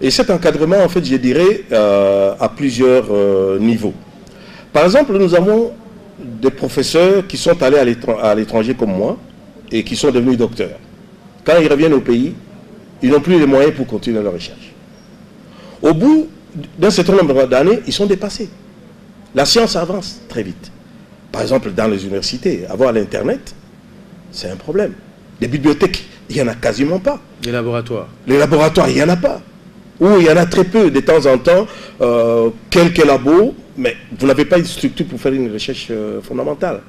Et cet encadrement, en fait, je dirais, à plusieurs niveaux. Par exemple, nous avons des professeurs qui sont allés à l'étranger comme moi et qui sont devenus docteurs. Quand ils reviennent au pays, ils n'ont plus les moyens pour continuer leur recherche. Au bout d'un certain nombre d'années, ils sont dépassés. La science avance très vite. Par exemple, dans les universités, avoir l'Internet, c'est un problème. Les bibliothèques, il n'y en a quasiment pas. Les laboratoires? Les laboratoires, il n'y en a pas. Ou il y en a très peu, de temps en temps, quelques labos, mais vous n'avez pas une structure pour faire une recherche fondamentale.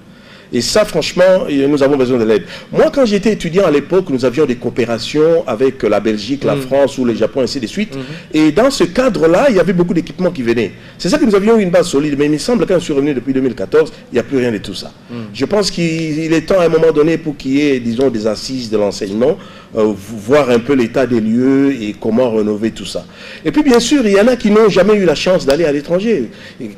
Et ça, franchement, nous avons besoin de l'aide. Moi, quand j'étais étudiant à l'époque, nous avions des coopérations avec la Belgique, la France ou le Japon, ainsi de suite. Et dans ce cadre-là, il y avait beaucoup d'équipements qui venaient. C'est ça que nous avions une base solide. Mais il me semble, quand je suis revenu depuis 2014, il n'y a plus rien de tout ça. Je pense qu'il est temps, à un moment donné, pour qu'il y ait, disons, des assises de l'enseignement, voir un peu l'état des lieux et comment rénover tout ça. Et puis, bien sûr, il y en a qui n'ont jamais eu la chance d'aller à l'étranger.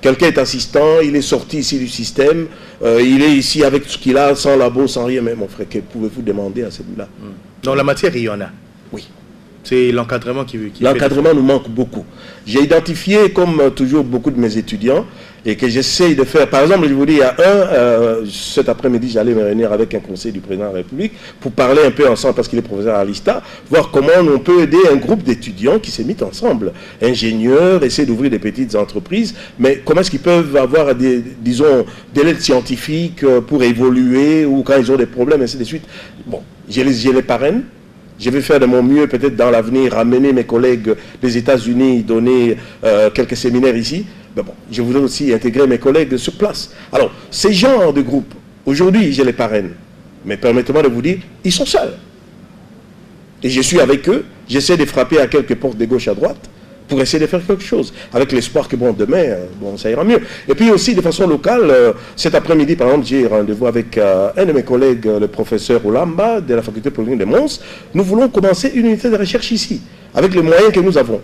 Quelqu'un est assistant, il est sorti ici du système, il est ici avec ce qu'il a, sans labo, sans rien. Mais mon frère, que pouvez-vous demander à celui-là? Dans la matière, il y en a. Oui. C'est l'encadrement qui l'encadrement nous manque beaucoup. J'ai identifié, comme toujours beaucoup de mes étudiants, et que j'essaye de faire. Par exemple, je vous dis, il y a cet après-midi, j'allais me réunir avec un conseil du président de la République pour parler un peu ensemble, parce qu'il est professeur à l'ISTA, voir comment on peut aider un groupe d'étudiants qui s'est mis ensemble. Ingénieurs, essayer d'ouvrir des petites entreprises, mais comment est-ce qu'ils peuvent avoir disons, des lettres scientifiques pour évoluer, ou quand ils ont des problèmes, ainsi de suite. Bon, j'ai les parraines. Je vais faire de mon mieux, peut-être dans l'avenir, ramener mes collègues des États-Unis, donner quelques séminaires ici. Mais bon, je voudrais aussi intégrer mes collègues sur place. Alors, ces genres de groupes, aujourd'hui, je les parraine. Mais permettez-moi de vous dire, ils sont seuls. Et je suis avec eux, j'essaie de frapper à quelques portes de gauche à droite pour essayer de faire quelque chose, avec l'espoir que, bon, demain, bon, ça ira mieux. Et puis aussi, de façon locale, cet après-midi, par exemple, j'ai rendez-vous avec un de mes collègues, le professeur Olamba, de la faculté polytechnique de Mons. Nous voulons commencer une unité de recherche ici, avec les moyens que nous avons.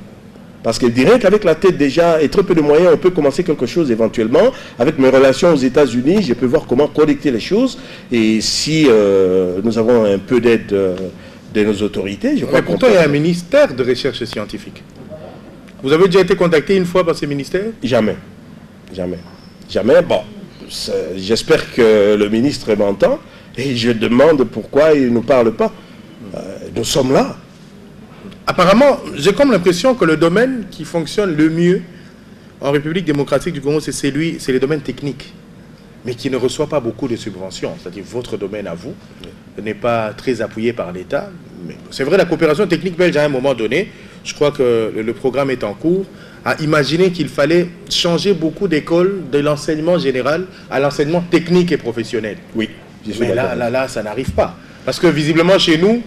Parce que je dirais qu'avec la tête déjà et très peu de moyens, on peut commencer quelque chose éventuellement. Avec mes relations aux États-Unis, je peux voir comment collecter les choses. Et si nous avons un peu d'aide de nos autorités, je crois que... Mais pourtant, il y a un ministère de recherche scientifique. Vous avez déjà été contacté une fois par ces ministères? Jamais. Jamais. Jamais. Bon, j'espère que le ministre m'entend et je demande pourquoi il ne nous parle pas. Nous sommes là. Apparemment, j'ai comme l'impression que le domaine qui fonctionne le mieux en République démocratique du Congo, c'est les domaines techniques, mais qui ne reçoit pas beaucoup de subventions. C'est-à-dire votre domaine à vous n'est pas très appuyé par l'État. C'est vrai, la coopération technique belge, à un moment donné, je crois que le programme est en cours, a imaginé qu'il fallait changer beaucoup d'écoles de l'enseignement général à l'enseignement technique et professionnel. Oui. Mais là, ça n'arrive pas. Parce que visiblement, chez nous,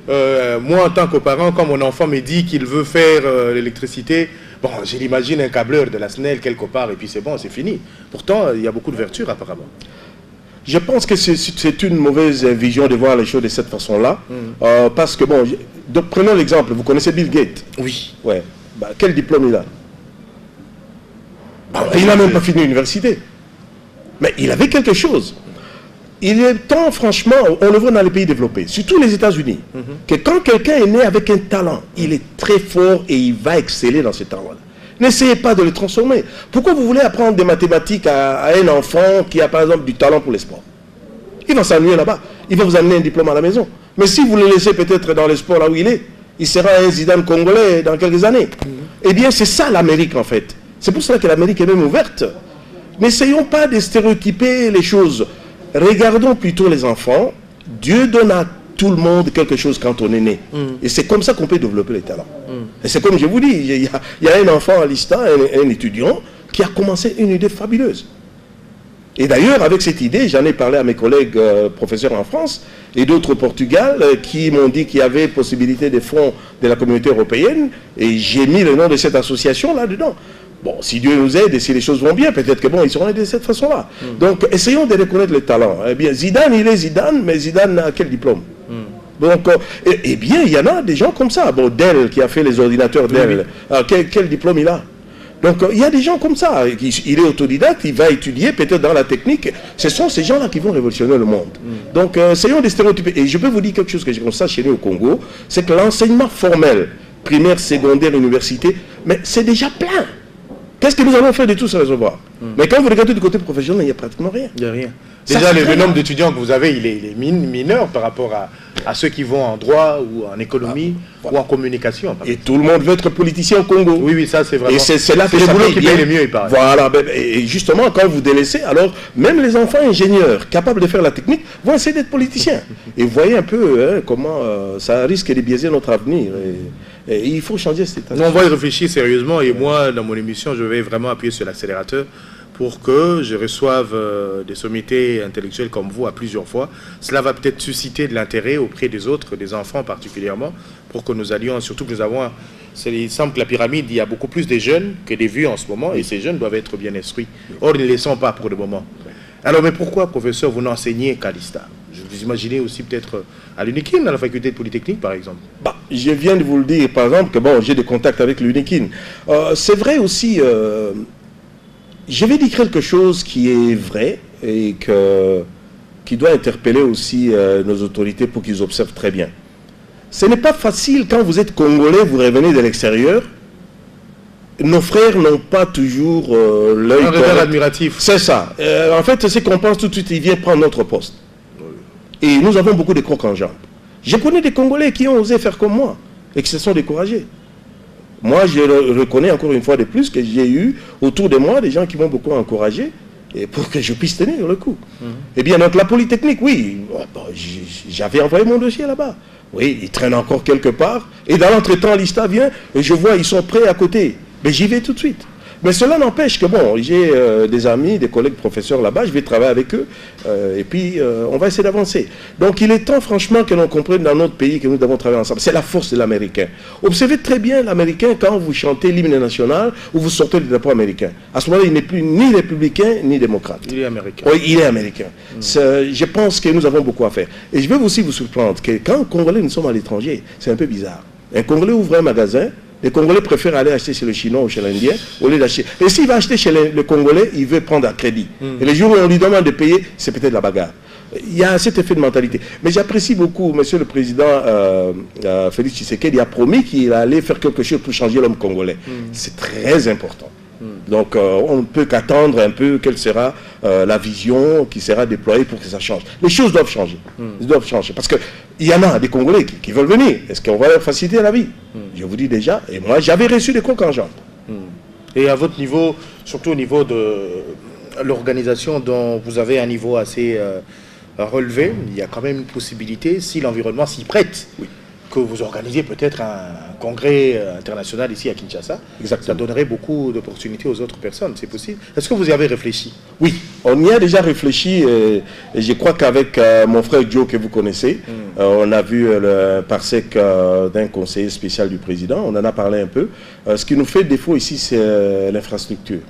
moi, en tant que parent, quand mon enfant me dit qu'il veut faire l'électricité, bon, je l'imagine un câbleur de la SNEL quelque part, et puis c'est bon, c'est fini. Pourtant, il y a beaucoup d'ouverture, apparemment. Je pense que c'est une mauvaise vision de voir les choses de cette façon-là. Parce que, bon, prenons l'exemple, vous connaissez Bill Gates? Oui. Ouais. Bah, quel diplôme il a? Il n'a même pas fini l'université. Mais il avait quelque chose. Il est temps, franchement, on le voit dans les pays développés, surtout les États-Unis, que quand quelqu'un est né avec un talent, il est très fort et il va exceller dans ce talent-là. N'essayez pas de le transformer. Pourquoi vous voulez apprendre des mathématiques à un enfant qui a par exemple du talent pour les sports? Il va s'ennuyer là-bas. Il va vous amener un diplôme à la maison. Mais si vous le laissez peut-être dans le sport là où il sera un Zidane congolais dans quelques années. Eh bien, c'est ça l'Amérique en fait. C'est pour cela que l'Amérique est même ouverte. N'essayons pas de stéréotyper les choses. regardons plutôt les enfants. Dieu donne à tout le monde quelque chose quand on est né. Et c'est comme ça qu'on peut développer les talents. Et c'est comme je vous dis, il y a un enfant à l'ISTA, un étudiant, qui a commencé une idée fabuleuse. Et d'ailleurs, avec cette idée, j'en ai parlé à mes collègues professeurs en France et d'autres au Portugal qui m'ont dit qu'il y avait possibilité des fonds de la communauté européenne et j'ai mis le nom de cette association là-dedans. Bon, si Dieu nous aide et si les choses vont bien, peut-être que bon, ils seront aidés de cette façon-là. Donc, essayons de reconnaître les talents. Eh bien, Zidane, il est Zidane, mais Zidane a quel diplôme? Donc, eh bien, il y en a des gens comme ça. Bon, Dell, qui a fait les ordinateurs Dell, quel diplôme il a? Donc, il y a des gens comme ça. Il est autodidacte, il va étudier peut-être dans la technique. Ce sont ces gens-là qui vont révolutionner le monde. Donc, essayons de stéréotyper. Et je peux vous dire quelque chose que je constate chez nous au Congo, c'est que l'enseignement formel, primaire, secondaire, université, mais c'est déjà plein. Qu'est-ce que nous allons faire de tout ce réservoir? Mais quand vous regardez du côté professionnel, il n'y a pratiquement rien. Il n'y a rien. Déjà, le nombre d'étudiants que vous avez, il est mineur par rapport à ceux qui vont en droit ou en économie ou en communication. Et tout le monde veut être politicien au Congo. Oui, oui, ça c'est vraiment... Et c'est là que le ça boulot paye qui bien. paye le mieux, il paraît. Voilà, et justement, quand vous délaissez, alors même les enfants ingénieurs capables de faire la technique vont essayer d'être politiciens. Et vous voyez un peu comment ça risque de biaiser notre avenir. Et il faut changer cette état. On va y réfléchir sérieusement et moi, dans mon émission, je vais vraiment appuyer sur l'accélérateur pour que je reçoive des sommités intellectuelles comme vous à plusieurs fois. Cela va peut-être susciter de l'intérêt auprès des autres, des enfants particulièrement, pour que nous allions, surtout que nous avons, il semble que la pyramide, il y a beaucoup plus de jeunes que des vieux en ce moment, et ces jeunes doivent être bien instruits. Or, ils ne les sont pas pour le moment. Alors, mais pourquoi, professeur, vous n'enseignez qu'à l'ISTA? Vous imaginez aussi peut-être à l'UNIKIN, à la faculté de Polytechnique, par exemple? Je viens de vous le dire, par exemple, que bon, j'ai des contacts avec l'UNIKIN. C'est vrai aussi... je vais dire quelque chose qui est vrai et qui doit interpeller aussi nos autorités pour qu'ils observent très bien. Ce n'est pas facile quand vous êtes Congolais, vous revenez de l'extérieur. Nos frères n'ont pas toujours l'œil un regard admiratif. C'est ça. En fait, c'est qu'on pense tout de suite, il vient prendre notre poste. Et nous avons beaucoup de crocs en jambes. Je connais des Congolais qui ont osé faire comme moi et qui se sont découragés. Moi, je reconnais encore une fois de plus que j'ai eu autour de moi des gens qui m'ont beaucoup encouragé et pour que je puisse tenir le coup. Eh bien, donc la Polytechnique, oui, j'avais envoyé mon dossier là-bas. Oui, il traîne encore quelque part. Et dans l'entretemps, l'ISTA vient et je vois, ils sont prêts à côté. Mais j'y vais tout de suite. Mais cela n'empêche que, bon, j'ai des amis, des collègues professeurs là-bas, je vais travailler avec eux, et puis on va essayer d'avancer. Donc il est temps, franchement, que l'on comprenne dans notre pays que nous devons travailler ensemble. C'est la force de l'Américain. Observez très bien l'Américain quand vous chantez l'hymne national ou vous sortez le drapeau américain. À ce moment-là, il n'est plus ni républicain ni démocrate. Il est américain. Oui, il est américain. Je pense que nous avons beaucoup à faire. Et je vais aussi vous surprendre que quand Congolais nous sommes à l'étranger, c'est un peu bizarre. Un Congolais ouvre un magasin, les Congolais préfèrent aller acheter chez le Chinois ou chez l'Indien au lieu d'acheter. Et s'il va acheter chez le Congolais, il veut prendre à crédit. Et les jours où on lui demande de payer, c'est peut-être la bagarre. Il y a cet effet de mentalité. Mais j'apprécie beaucoup, monsieur le président Félix Tshisekedi a promis qu'il allait faire quelque chose pour changer l'homme congolais. C'est très important. Donc on ne peut qu'attendre un peu quelle sera la vision qui sera déployée pour que ça change. Les choses doivent changer. Elles doivent changer. Parce qu'il y en a des Congolais qui veulent venir. Est-ce qu'on va leur faciliter la vie? Je vous dis déjà. Et moi, j'avais reçu des crocs en jambes. Et à votre niveau, surtout au niveau de l'organisation dont vous avez un niveau assez relevé, il y a quand même une possibilité, si l'environnement s'y prête, que vous organisez peut-être un congrès international ici à Kinshasa. Exactement. Ça donnerait beaucoup d'opportunités aux autres personnes, c'est possible. Est-ce que vous y avez réfléchi? Oui, on y a déjà réfléchi et je crois qu'avec mon frère Joe que vous connaissez, on a vu le parsec d'un conseiller spécial du président, on en a parlé un peu. Ce qui nous fait défaut ici, c'est l'infrastructure.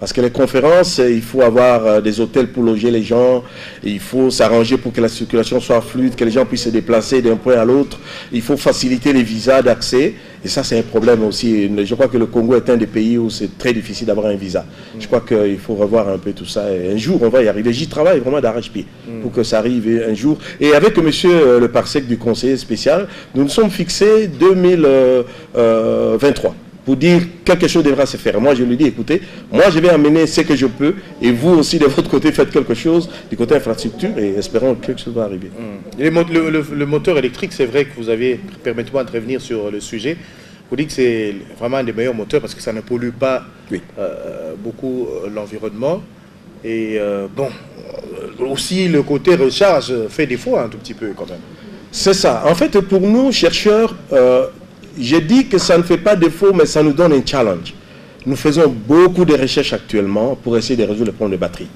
Parce que les conférences, il faut avoir des hôtels pour loger les gens, il faut s'arranger pour que la circulation soit fluide, que les gens puissent se déplacer d'un point à l'autre, il faut faciliter les visas d'accès, et ça c'est un problème aussi. Je crois que le Congo est un des pays où c'est très difficile d'avoir un visa. Je crois qu'il faut revoir un peu tout ça, et un jour on va y arriver. J'y travaille vraiment d'arrache-pied pour que ça arrive un jour. Et avec monsieur le parsec du conseiller spécial, nous nous sommes fixés 2023. Pour dire quelque chose devra se faire. Moi, je lui dis, écoutez, moi, je vais amener ce que je peux, et vous aussi, de votre côté, faites quelque chose du côté infrastructure, et espérons que quelque chose va arriver. Le moteur électrique, c'est vrai que vous avez, permettez-moi de revenir sur le sujet, vous dites que c'est vraiment un des meilleurs moteurs parce que ça ne pollue pas beaucoup l'environnement. Et bon, aussi le côté recharge fait défaut un tout petit peu quand même. C'est ça. En fait, pour nous, chercheurs, j'ai dit que ça ne fait pas défaut, mais ça nous donne un challenge. Nous faisons beaucoup de recherches actuellement pour essayer de résoudre le problème de batterie.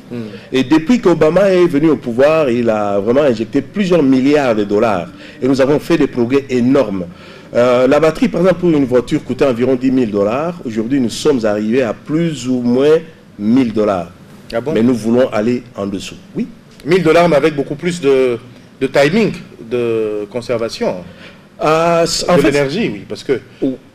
Et depuis qu'Obama est venu au pouvoir, il a vraiment injecté plusieurs milliards de dollars. Et nous avons fait des progrès énormes. La batterie, par exemple, pour une voiture coûtait environ 10 000 dollars. Aujourd'hui, nous sommes arrivés à plus ou moins 1000 dollars. Ah bon? Mais nous voulons aller en dessous. Oui. 1000 dollars, mais avec beaucoup plus de timing, de conservation. De l'énergie, oui. Parce que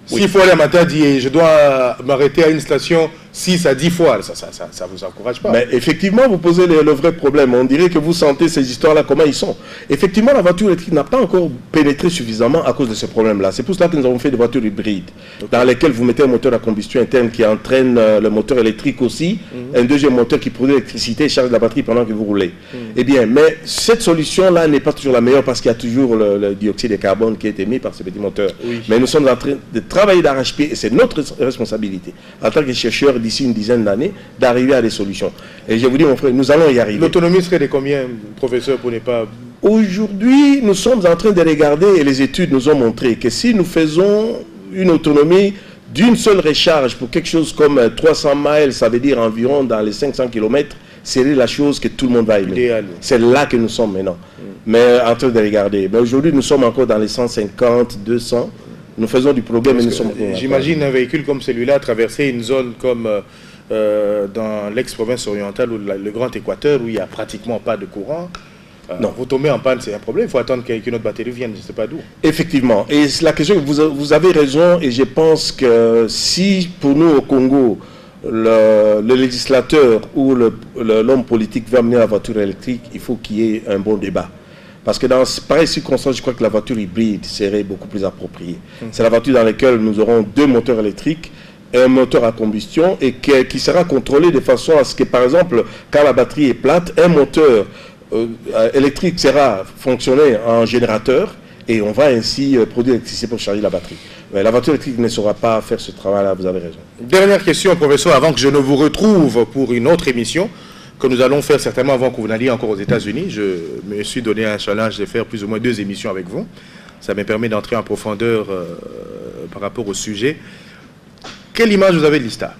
s'il faut aller un matin dire je dois m'arrêter à une station 6 à 10 fois, ça vous encourage pas. Mais effectivement, vous posez le vrai problème. On dirait que vous sentez ces histoires-là, comment ils sont. Effectivement, la voiture électrique n'a pas encore pénétré suffisamment à cause de ce problème-là. C'est pour cela que nous avons fait des voitures hybrides, dans lesquelles vous mettez un moteur à combustion interne qui entraîne le moteur électrique aussi, un deuxième moteur qui produit l'électricité et charge la batterie pendant que vous roulez. Eh bien, mais cette solution-là n'est pas toujours la meilleure parce qu'il y a toujours le dioxyde de carbone qui est émis par ces petits moteurs. Oui. Mais nous sommes en train de travailler d'arrache-pied et c'est notre responsabilité, en tant que chercheurs, d'ici une dizaine d'années, d'arriver à des solutions. Et je vous dis, mon frère, nous allons y arriver. L'autonomie serait de combien, professeur, pour ne pas... Aujourd'hui, nous sommes en train de regarder, et les études nous ont montré que si nous faisons une autonomie d'une seule recharge pour quelque chose comme 300 miles, ça veut dire environ dans les 500 km, c'est la chose que tout le monde va aimer. C'est là que nous sommes maintenant. Mais en train de regarder. Mais aujourd'hui, nous sommes encore dans les 150, 200. Nous faisons du progrès, mais nous sommes... J'imagine un véhicule comme celui-là traverser une zone comme dans l'ex-province orientale ou le Grand Équateur où il n'y a pratiquement pas de courant. Non. Vous tombez en panne, c'est un problème. Il faut attendre qu'une autre batterie vienne, je ne sais pas d'où. Effectivement. Et la question, vous avez raison, et je pense que si pour nous au Congo, le législateur ou l'homme politique veut amener la voiture électrique, il faut qu'il y ait un bon débat. Parce que dans pareilles circonstances, je crois que la voiture hybride serait beaucoup plus appropriée. C'est la voiture dans laquelle nous aurons deux moteurs électriques, un moteur à combustion, et qui sera contrôlé de façon à ce que, par exemple, quand la batterie est plate, un moteur électrique sera fonctionné en générateur, et on va ainsi produire l'électricité pour charger la batterie. Mais la voiture électrique ne saura pas faire ce travail-là, vous avez raison. Dernière question, professeur, avant que je ne vous retrouve pour une autre émission, que nous allons faire certainement avant que vous n'alliez encore aux États-Unis. Je me suis donné un challenge de faire plus ou moins 2 émissions avec vous. Ça me permet d'entrer en profondeur par rapport au sujet. Quelle image vous avez de l'ISTA?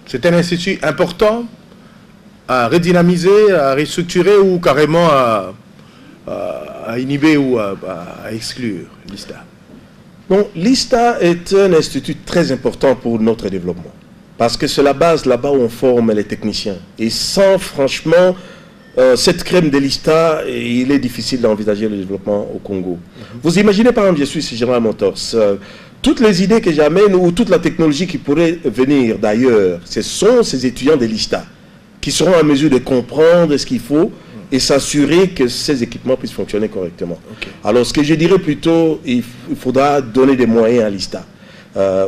C'est un institut important à redynamiser, à restructurer ou carrément à inhiber ou à exclure l'ISTA? Bon, l'ISTA est un institut très important pour notre développement. Parce que c'est la base là-bas où on forme les techniciens. Et sans, franchement, cette crème de l'ISTA, il est difficile d'envisager le développement au Congo. Vous imaginez, par exemple, je suis chez General Motors. Toutes les idées que j'amène ou toute la technologie qui pourrait venir d'ailleurs, ce sont ces étudiants de l'ISTA qui seront en mesure de comprendre ce qu'il faut et s'assurer que ces équipements puissent fonctionner correctement. Alors, ce que je dirais plutôt, il faudra donner des moyens à l'ISTA.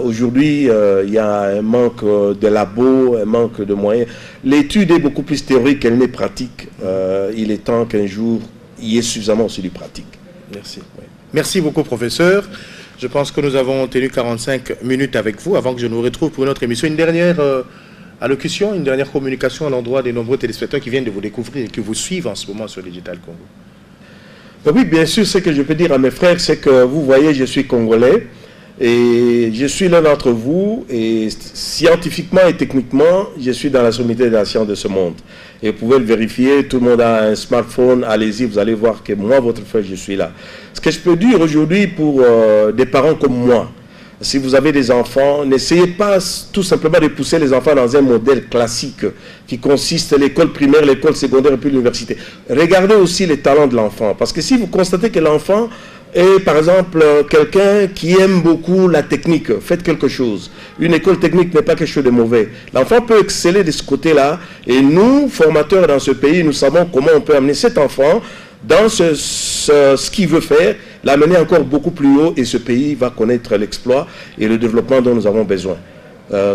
Aujourd'hui, il y a un manque de labos, un manque de moyens. L'étude est beaucoup plus théorique qu'elle n'est pratique. Il est temps qu'un jour, il y ait suffisamment aussi du pratique. Merci. Oui. Merci beaucoup, professeur. Je pense que nous avons tenu 45 minutes avec vous avant que je nous retrouve pour une autre émission. Une dernière allocution, une dernière communication à l'endroit des nombreux téléspectateurs qui viennent de vous découvrir et qui vous suivent en ce moment sur Digital Congo. Oui, bien sûr, ce que je peux dire à mes frères, c'est que vous voyez, je suis congolais. Et je suis l'un d'entre vous, et scientifiquement et techniquement, je suis dans la sommité de la science de ce monde. Et vous pouvez le vérifier, tout le monde a un smartphone, allez-y, vous allez voir que moi, votre frère, je suis là. Ce que je peux dire aujourd'hui pour des parents comme moi, si vous avez des enfants, n'essayez pas tout simplement de pousser les enfants dans un modèle classique qui consiste à l'école primaire, l'école secondaire et puis l'université. Regardez aussi les talents de l'enfant, parce que si vous constatez que l'enfant et par exemple, quelqu'un qui aime beaucoup la technique, faites quelque chose. Une école technique n'est pas quelque chose de mauvais. L'enfant peut exceller de ce côté-là. Et nous, formateurs dans ce pays, nous savons comment on peut amener cet enfant dans ce qu'il veut faire, l'amener encore beaucoup plus haut. Et ce pays va connaître l'exploit et le développement dont nous avons besoin.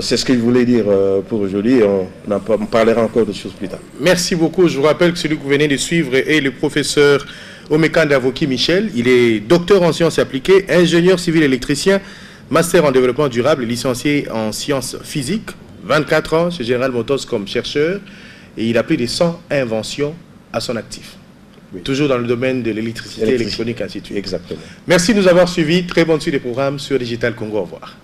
C'est ce que je voulais dire pour aujourd'hui. On parlera encore de choses plus tard. Merci beaucoup. Je vous rappelle que celui que vous venez de suivre est le professeur Omekan Davoki Michel. Il est docteur en sciences appliquées, ingénieur civil électricien, master en développement durable et licencié en sciences physiques. 24 ans chez General Motors comme chercheur. et il a plus de 100 inventions à son actif. Oui. Toujours dans le domaine de l'électricité, électronique, ainsi de suite. Exactement. Merci de nous avoir suivis. Très bonne suite des programmes sur Digital Congo. Au revoir.